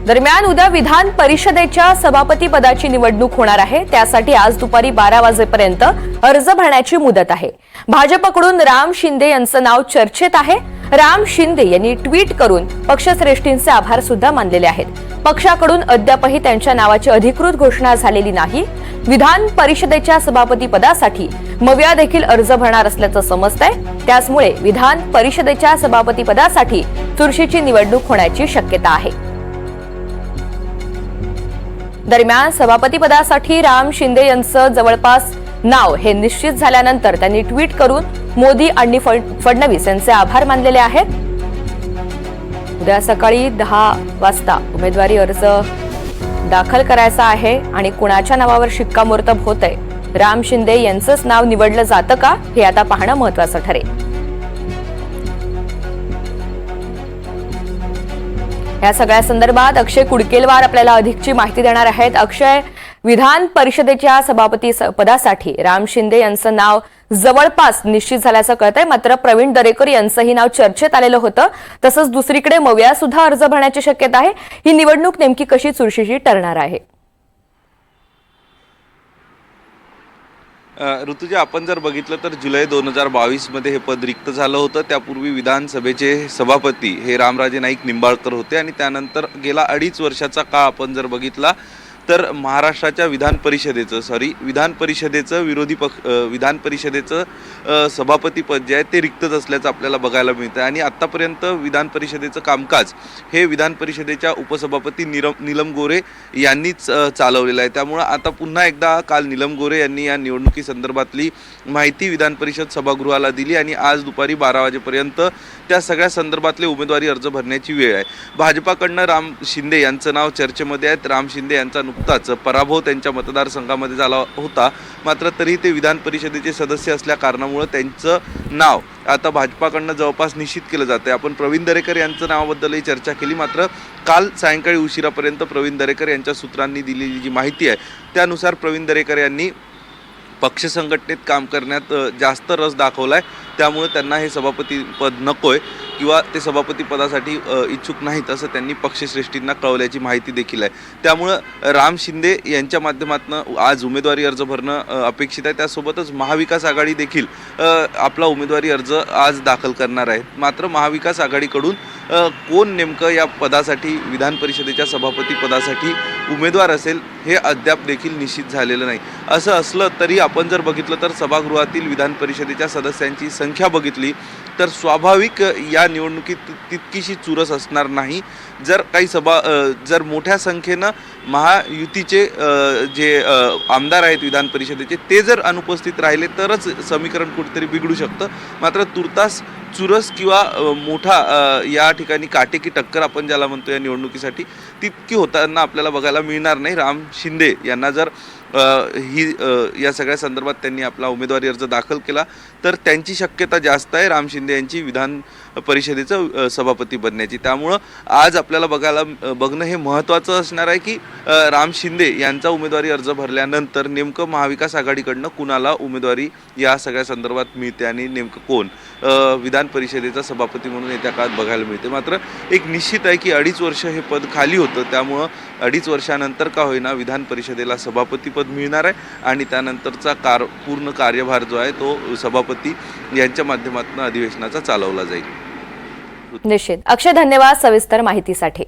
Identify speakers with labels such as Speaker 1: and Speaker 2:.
Speaker 1: दरम्यान उद्या विधान परिषदेच्या सभापती पदाची निवडणूक होणार आहे। त्यासाठी आज दुपारी 12 वाजेपर्यंत अर्ज भरण्याची मुदत आहे। भाजपकडून राम शिंदे यांचं नाव चर्चेत आहे। राम शिंदे यांनी ट्विट करून पक्षश्रेष्ठींचे आभार सुद्धा मानलेले आहेत। पक्षाकडून अद्यापही त्यांच्या नावाची अधिकृत घोषणा झालेली नाही। विधान परिषदेच्या सभापती पदासाठी मविया देखील अर्ज भरणार असल्याचं समजतंय। त्यामुळे विधान परिषदेच्या सभापती पदासाठी चुरशीची निवडणूक होण्याची शक्यता आहे। दरम्यान सभापती पदासाठी राम शिंदे यांचं जवळपास नाव हे निश्चित झाल्यानंतर त्यांनी ट्विट करून मोदी आणि फडणवीस यांचे आभार मानलेले आहेत। उद्या सकाळी 10 वाजता उमेदवारी अर्ज दाखल करायचा आहे आणि कुणाच्या नावावर शिक्कामोर्तब होतंय, राम शिंदे यांचंच नाव निवडलं जातं का हे आता पाहणं महत्त्वाचं ठरेल। या सगळ्या संदर्भात अक्षय कुडकेलवार आपल्याला अधिकची माहिती देणार आहेत। अक्षय, विधान परिषदेच्या सभापती पदासाठी राम शिंदे यांचं नाव जवळपास निश्चित झाल्याचं कळतंय, मात्र प्रवीण दरेकर यांचंही नाव चर्चेत आलेलं होतं। तसंच दुसरीकडे मविया सुद्धा अर्ज भरण्याची शक्यता आहे। ही निवडणूक नेमकी कशी चुरशीची ठरणार आहे?
Speaker 2: ऋतुजा, आपण जर बघितलं तर जुलै 2022 मध्ये हे पद रिक्त झालं होतं। त्यापूर्वी विधानसभेचे सभापती हे रामराजे नाईक निंबाळकर होते आणि त्यानंतर गेला 2.5 वर्षाचा काळ आपण जर बघितला तर महाराष्ट्राच्या विधान परिषदेचं विधान परिषदेचं सभापती पद जे आहे ते रिक्तच असल्याचं आपल्याला बघायला मिळतं आणि आत्तापर्यंत विधान परिषदेचं कामकाज हे विधान परिषदेच्या उपसभापती नीलम गोरे यांनीच चालवलेलं आहे। त्यामुळे आता पुन्हा एकदा काल नीलम गोरे यांनी या निवडणुकीसंदर्भातली माहिती विधान परिषद सभागृहाला दिली आणि आज दुपारी 12 वाजेपर्यंत त्या सगळ्या संदर्भातले उमेदवारी अर्ज भरण्याची वेळ आहे। भाजपाकडनं राम शिंदे यांचं नाव चर्चेमध्ये आहे। राम शिंदे यांचा नुकताच पराभव त्यांच्या मतदारसंघामध्ये झाला होता, मात्र तरी ते विधान परिषदेचे सदस्य असल्या कारणामुळे त्यांचं नाव आता भाजपाकडनं जवळपास निश्चित केलं जातं। आपण प्रवीण दरेकर यांचं नावाबद्दलही चर्चा केली, मात्र काल सायंकाळी उशिरापर्यंत प्रवीण दरेकर यांच्या सूत्रांनी दिलेली जी माहिती आहे त्यानुसार प्रवीण दरेकर यांनी पक्ष संघटनेत काम करण्यात जास्त रस दाखवलाय। त्यामुळे त्यांना हे सभापती पद नकोय किंवा ते सभापती पदासाठी इच्छुक नाहीत असं त्यांनी पक्षश्रेष्ठींना कळवल्याची माहिती देखील आहे। त्यामुळे राम शिंदे यांच्या माध्यमातून आज उमेदवारी अर्ज भरणं अपेक्षित आहे। त्यासोबतच महाविकास आघाडी देखील आपला उमेदवारी अर्ज आज दाखल करणार आहे। मात्र महाविकास आघाडीकडून कोण नेमकं या पदासाठी विधान परिषदेच्या सभापती पदासाठी उमेदवार असेल हे अद्याप देखील निश्चित झालेलं नाही। असं असलं तरी आपण जर बघितलं तर सभागृहातील विधान परिषदेच्या सदस्यांची संख्या बघितली तर स्वाभाविक या निवडणुकीत तितकीशी चुरस असणार नाही। जर मोठ्या संख्येनं महायुतीचे जे आमदार आहेत विधान परिषदेचे ते जर अनुपस्थित राहिले तरच समीकरण कुठेतरी बिघडू शकतं। मात्र तुर्तास चुरस किंवा मोठा या ठिकाणी काटेकी टक्कर आपण ज्याला म्हणतो या निवडणुकीसाठी तितकी होताना आपल्याला बघायला मिळणार नाही। राम शिंदे यांना जर या सगळ्या संदर्भात त्यांनी आपला उमेदवारी अर्ज दाखल केला तर त्यांची शक्यता जास्त आहे राम शिंदे यांची विधान परिषदेचं सभापती बनण्याची। त्यामुळं आज आपल्याला बघणं हे महत्त्वाचं असणार आहे की राम शिंदे यांचा उमेदवारी अर्ज भरल्यानंतर नेमकं महाविकास आघाडीकडनं कुणाला उमेदवारी या सगळ्या संदर्भात मिळते आणि नेमकं कोण विधान परिषदेचा सभापती म्हणून येत्या काळात बघायला मिळते। मात्र एक निश्चित आहे की 2.5 वर्ष हे पद खाली होतं, त्यामुळं 2.5 वर्षानंतर का होईना विधान परिषदेला सभापती पद मिळणार आहे आणि त्यानंतरचा पूर्ण कार्यभार जो आहे तो सभापती यांच्या माध्यमातून अधिवेशनाचा चालवला जाईल।
Speaker 1: निश्चित। अक्षय, धन्यवाद सविस्तर माहितीसाठी।